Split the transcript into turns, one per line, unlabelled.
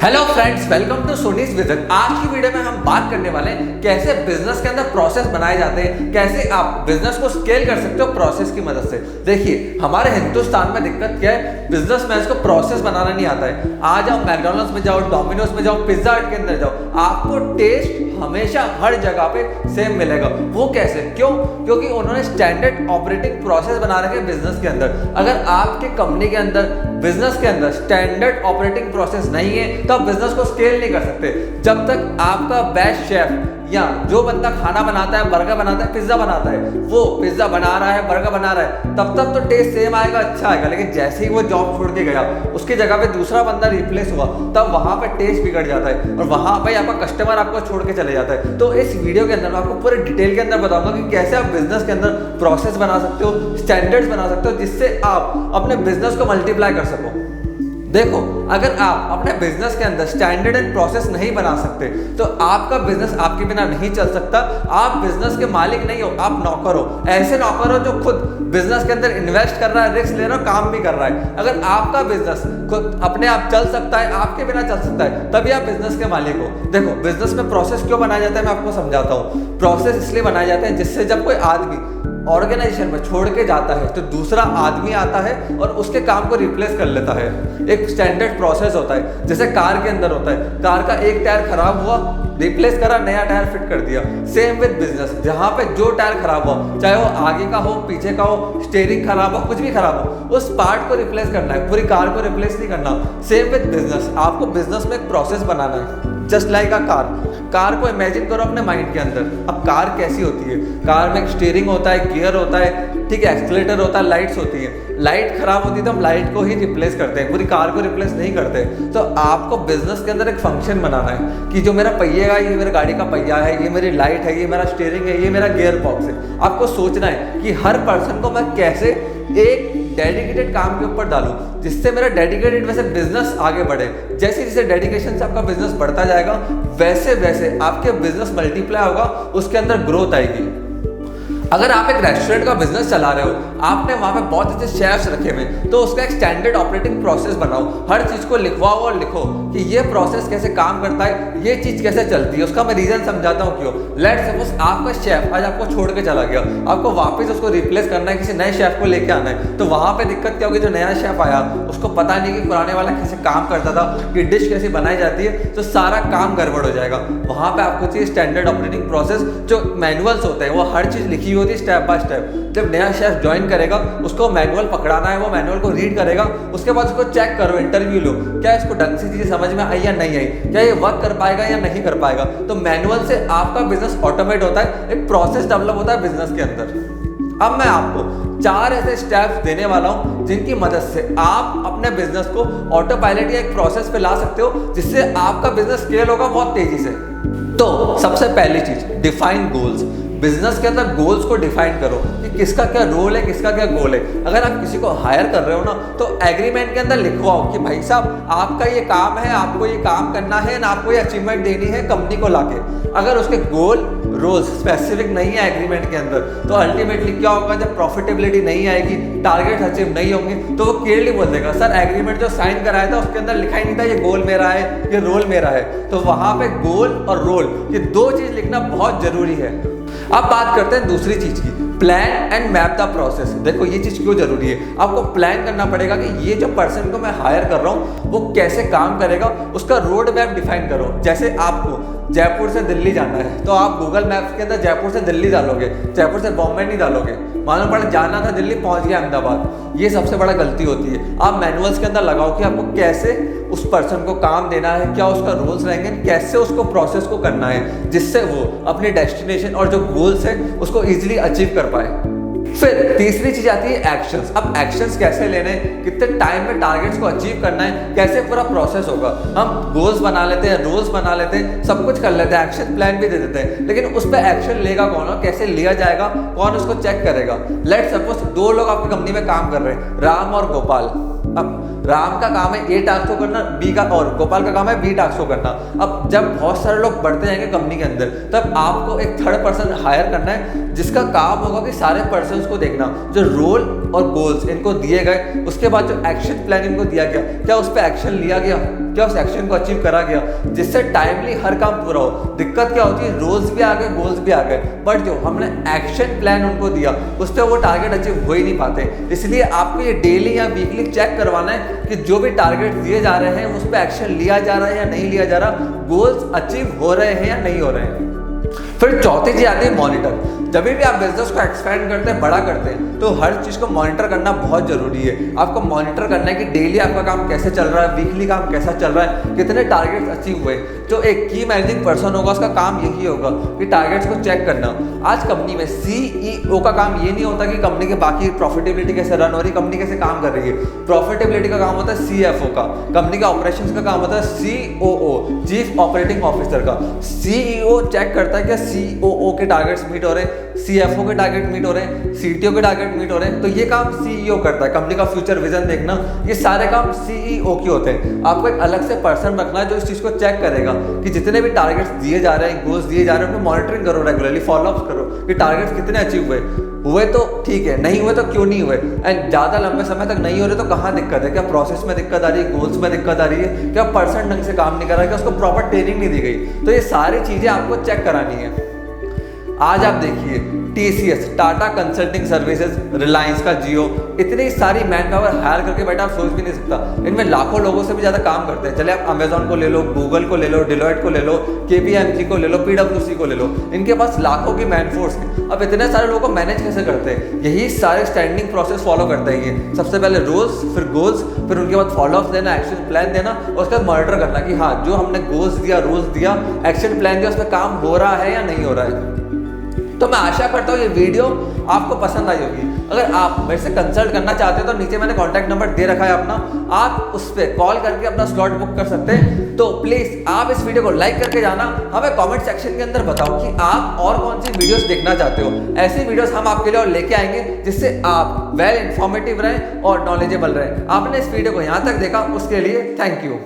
Hello friends, welcome to Sony's vision. आज की video में हम बात करने वाले हैं कैसे बिजनेस के अंदर प्रोसेस बनाए जाते हैं, कैसे आप बिजनेस को स्केल कर सकते हो प्रोसेस की मदद से। देखिए, हमारे हिंदुस्तान में दिक्कत क्या है, बिजनेसमैन को प्रोसेस बनाना नहीं आता है। आ जाओ मैकडॉनल्ड्स में जाओ, डोमिनोज में जाओ, पिज्जा हट के अंदर जाओ, आपको टेस्ट हमेशा हर जगह पे सेम मिलेगा। वो कैसे? क्यों? क्योंकि उन्होंने स्टैंडर्ड ऑपरेटिंग प्रोसेस बना रखे बिजनेस के अंदर। अगर आपके कंपनी के अंदर बिजनेस के अंदर स्टैंडर्ड ऑपरेटिंग प्रोसेस नहीं है तो आप बिजनेस को स्केल नहीं कर सकते। जब तक आपका बेस्ट शेफ या जो बंदा खाना बनाता है, बर्गर बनाता है, पिज्जा बनाता है, वो पिज्जा बना रहा है, बर्गर बना रहा है, तब तक तो टेस्ट सेम आएगा, अच्छा आएगा। लेकिन जैसे ही वो जॉब छोड़ के गया, उसकी जगह पे दूसरा बंदा रिप्लेस हुआ, तब वहां पे टेस्ट बिगड़ जाता है और वहां पे आपका कस्टमर आपको छोड़ के चले जाता है। तो इस वीडियो के अंदर मैं आपको पूरे डिटेल के अंदर बताऊंगा कि कैसे आप बिजनेस के अंदर प्रोसेस बना सकते हो, स्टैंडर्ड्स बना सकते हो, जिससे आप अपने बिजनेस को मल्टीप्लाई कर सको। देखो, अगर आप अपने बिजनेस के अंदर स्टैंडर्ड एंड प्रोसेस नहीं बना सकते तो आपका बिजनेस आपके बिना नहीं चल सकता। आप बिजनेस के मालिक नहीं हो, आप नौकर हो। ऐसे नौकर हो जो खुद बिजनेस के अंदर इन्वेस्ट कर रहा है, रिस्क ले रहा है, काम भी कर रहा है। अगर आपका बिजनेस खुद अपने आप चल सकता है, आपके बिना चल सकता है, तभी आप बिजनेस के मालिक हो। देखो, बिजनेस में प्रोसेस क्यों बनाया जाता है मैं आपको समझाता हूँ। प्रोसेस इसलिए बनाए जाते हैं जिससे जब कोई आदमी ऑर्गेनाइजेशन में छोड़ के जाता है तो दूसरा आदमी आता है और उसके काम को रिप्लेस कर लेता है। एक स्टैंडर्ड प्रोसेस होता है, जैसे कार के अंदर होता है। कार का एक टायर खराब हुआ, रिप्लेस करा, नया टायर फिट कर दिया। सेम विद बिजनेस, जहां पे जो टायर खराब हुआ, चाहे वो आगे का हो, पीछे का हो, स्टीयरिंग खराब हो, कुछ भी खराब हो, उस पार्ट को रिप्लेस करना है, पूरी कार को रिप्लेस नहीं करना। सेम विद बिजनेस, आपको बिजनेस में एक प्रोसेस बनाना है। जस्ट लाइक अ कार को इमेजिन करो अपने माइंड के अंदर। अब कार कैसी होती है? कार में स्टीयरिंग होता है, गियर होता है, ठीक है, एक्सीलरेटर होता है, लाइट्स होती है। लाइट खराब होती है तो हम लाइट को ही रिप्लेस करते हैं, पूरी कार को रिप्लेस नहीं करते। तो आपको बिजनेस के अंदर एक फंक्शन बनाना है कि जो मेरा पहिया है, ये मेरी गाड़ी का पहिया है, ये मेरी लाइट है, ये मेरा स्टीयरिंग है, ये मेरा गियर बॉक्स है। आपको सोचना है कि हर पर्सन को मैं कैसे एक डेडिकेटेड काम के ऊपर डालूं जिससे मेरा डेडिकेटेड वैसे बिजनेस आगे बढ़े। जैसे जैसे डेडिकेशन से आपका बिजनेस बढ़ता जाएगा, वैसे वैसे आपके बिजनेस मल्टीप्लाई होगा, उसके अंदर ग्रोथ आएगी। अगर आप एक रेस्टोरेंट का बिजनेस चला रहे हो, आपने वहां पे बहुत अच्छे शेफ्स रखे हुए, तो उसका एक स्टैंडर्ड ऑपरेटिंग प्रोसेस बनाओ। हर चीज को लिखवाओ और लिखो कि ये प्रोसेस कैसे काम करता है, ये चीज कैसे चलती है। उसका मैं रीजन समझाता हूँ क्यों। लेट्स सपोज आपका शेफ आज आपको छोड़ के चला गया, आपको वापस उसको रिप्लेस करना है, किसी नए शेफ को लेके आना है। तो वहां पे दिक्कत क्या होगी? जो नया शेफ आया उसको पता नहीं कि पुराने वाला कैसे काम करता था, कि डिश कैसे बनाई जाती है, तो सारा काम गड़बड़ हो जाएगा। वहां पे आपको चाहिए स्टैंडर्ड ऑपरेटिंग प्रोसेस। जो मैनुअल्स होते हैं वो हर चीज लिखी होती है स्टेप बाय स्टेप। जब नया शेफ ज्वाइन करेगा, उसको मैनुअल पकड़ाना है, वो मैनुअल को रीड करेगा, उसके बाद उसको चेक करो, इंटरव्यू लो, क्या इसको ढंग से चीजें समझ में आई या नहीं आई, क्या ये वर्क कर पाएगा या नहीं कर पाएगा। तो मैनुअल से आपका बिजनेस ऑटोमेट होता है, एक प्रोसेस डेवलप होता है बिजनेस के अंदर। अब मैं आपको 4 ऐसे स्टेप्स देने वाला हूं जिनकी मदद से आप अपने बिजनेस को ऑटो पायलट या एक प्रोसेस पे ला सकते हो, जिससे आपका बिजनेस स्केल होगा बहुत तेजी से। तो सबसे पहली चीज, डिफाइन गोल्स। बिजनेस के अंदर गोल्स को डिफाइन करो कि किसका क्या रोल है, किसका क्या गोल है। अगर आप किसी को हायर कर रहे हो ना, तो एग्रीमेंट के अंदर लिखवाओ कि भाई साहब आपका ये काम है, आपको ये काम करना है ना, आपको ये अचीवमेंट देनी है कंपनी को लाके। अगर उसके गोल रोल्स स्पेसिफिक नहीं है एग्रीमेंट के अंदर, तो अल्टीमेटली क्या होगा? जब प्रॉफिटेबिलिटी नहीं आएगी, टारगेट अचीव नहीं होंगे, तो वो क्लियरली बोल देगा सर एग्रीमेंट जो साइन कराया था उसके अंदर लिखा ही नहीं था ये गोल मेरा है, ये रोल मेरा है। तो वहां पे गोल और रोल, ये 2 चीज लिखना बहुत जरूरी है। अब बात करते हैं दूसरी चीज की, plan and map the process. देखो, ये चीज क्यों जरूरी है? आपको प्लान करना पड़ेगा कि ये जो पर्सन को मैं हायर कर रहा हूँ वो कैसे काम करेगा, उसका रोड मैप डिफाइन करो। जैसे आपको जयपुर से दिल्ली जाना है तो आप गूगल मैप्स के अंदर जयपुर से दिल्ली डालोगे, जयपुर से बॉम्बे नहीं डालोगे। मालूम पड़ा जाना था दिल्ली, पहुंच गया अहमदाबाद। ये सबसे बड़ा गलती होती है। आप मैनुअल्स के अंदर लगाओ कि आपको कैसे उस पर्सन को काम देना है, क्या उसका रूल्स रहेंगे, कैसे उसको प्रोसेस को करना है, जिससे वो अपने डेस्टिनेशन और जो गोल्स है उसको इजीली अचीव कर पाए। फिर तीसरी चीज आती है एक्शंस। अब एक्शंस कैसे लेने, कितने टाइम में टारगेट्स को अचीव करना है, कैसे पूरा प्रोसेस होगा। हम गोल्स बना लेते हैं, रूल्स बना लेते हैं, सब कुछ कर लेते हैं, एक्शन प्लान भी दे देते हैं, लेकिन उस पर एक्शन लेगा कौन और कैसे लिया जाएगा, कौन उसको चेक करेगा। लेट्स सपोज 2 लोग आपकी कंपनी में काम कर रहे हैं, राम और गोपाल। अब राम का काम है ए टास्क को करना, बी का और गोपाल का काम है बी टास्क को करना। अब जब बहुत सारे लोग बढ़ते जाएंगे कंपनी के अंदर, तब आपको एक थर्ड पर्सन हायर करना है जिसका काम होगा कि सारे पर्सन्स को देखना, जो रोल और गोल्स इनको दिए गए, उसके बाद जो एक्शन प्लान इनको दिया गया, क्या उस पर एक्शन लिया गया, क्या उस एक्शन को अचीव करा गया, जिससे टाइमली हर काम पूरा हो। दिक्कत क्या होती है, रोल्स भी आ गए, गोल्स भी आ गए, बट जो हमने एक्शन प्लान उनको दिया उस पर वो टारगेट अचीव हो ही नहीं पाते। इसलिए आपको ये डेली या वीकली चेक करवाना है कि जो भी टारगेट दिए जा रहे हैं उस पर एक्शन लिया जा रहा है या नहीं लिया जा रहा, गोल्स अचीव हो रहे हैं या नहीं हो रहे हैं। फिर चौथी चीज आती है मॉनिटर। जब भी आप बिजनेस को एक्सपेंड करते हैं, बड़ा करते हैं, तो हर चीज को मॉनिटर करना बहुत जरूरी है। आपको मॉनिटर करना है कि डेली आपका काम कैसे चल रहा है, वीकली काम कैसा चल रहा है, कितने टारगेट्स अचीव हुए। जो एक की मैनेजिंग पर्सन होगा उसका काम यही होगा कि टारगेट्स को चेक करना। आज कंपनी में सीईओ का काम ये नहीं होता कि कंपनी के बाकी प्रॉफिटेबिलिटी कैसे रन हो रही, कंपनी कैसे काम कर रही है। प्रॉफिटेबिलिटी का काम होता है सीएफओ का, कंपनी का ऑपरेशंस का काम होता है सीओओ, चीफ ऑपरेटिंग ऑफिसर का। सीईओ चेक करता है कि सीओओ के टारगेट्स मीट हो रहे हैं, सीएफओ के टारगेट मीट हो रहे हैं, सीटीओ के टारगेट मीट हो रहे हैं, तो ये काम सीईओ करता है। कंपनी का फ्यूचर विजन देखना, ये सारे काम सीईओ के होते हैं। आपको एक अलग से पर्सन रखना है जो इस चीज को चेक करेगा कि जितने भी टारगेट्स दिए जा रहे हैं, गोल्स दिए जा रहे हैं, उनको मॉनिटरिंग करो, रेगुलरली फॉलोअप करो कि टारगेट्स कितने अचीव हुए तो ठीक है, नहीं हुए तो क्यों नहीं हुए, एंड ज़्यादा लंबे समय तक नहीं हो रहे तो कहाँ दिक्कत है, क्या प्रोसेस में दिक्कत आ रही है, गोल्स में दिक्कत आ रही है, क्या पर्सन ढंग से काम नहीं कर रहा है, क्या उसको प्रॉपर ट्रेनिंग नहीं दी गई। तो ये सारी चीज़ें आपको चेक करानी है। आज आप देखिए TCS, Tata consulting services, Reliance का जियो, इतनी सारी मैन पावर हायर करके बैठा, आप सोच भी नहीं सकता। इनमें लाखों लोगों से भी ज़्यादा काम करते हैं। चले आप अमेजॉन को ले लो, गूगल को ले लो, डिलॉयट को ले लो, KPMG को ले लो, PwC को ले लो, इनके पास लाखों की मैन फोर्स है। अब इतने सारे लोगों को मैनेज कैसे करते हैं? यही सारे स्टैंडिंग प्रोसेस फॉलो करते हैं ये। सबसे पहले रोल्स, फिर गोल्स, फिर उनके बाद फॉलोअप देना, एक्शन प्लान देना, और उसके बाद मॉनिटर करना कि हाँ जो हमने गोल्स दिया, रूल्स दिया, एक्शन प्लान दिया, उस पर काम हो रहा है या नहीं हो रहा है। तो मैं आशा करता हूँ ये वीडियो आपको पसंद आई होगी। अगर आप मेरे से कंसल्ट करना चाहते हो तो नीचे मैंने कॉन्टैक्ट नंबर दे रखा है अपना, आप उस पर कॉल करके अपना स्लॉट बुक कर सकते हैं। तो प्लीज़ आप इस वीडियो को लाइक करके जाना, हमें कमेंट सेक्शन के अंदर बताओ कि आप और कौन सी वीडियोस देखना चाहते हो। ऐसी वीडियोस हम आपके लिए और लेके आएंगे जिससे आप वेल इन्फॉर्मेटिव रहें और नॉलेजेबल रहें। आपने इस वीडियो को यहाँ तक देखा उसके लिए थैंक यू।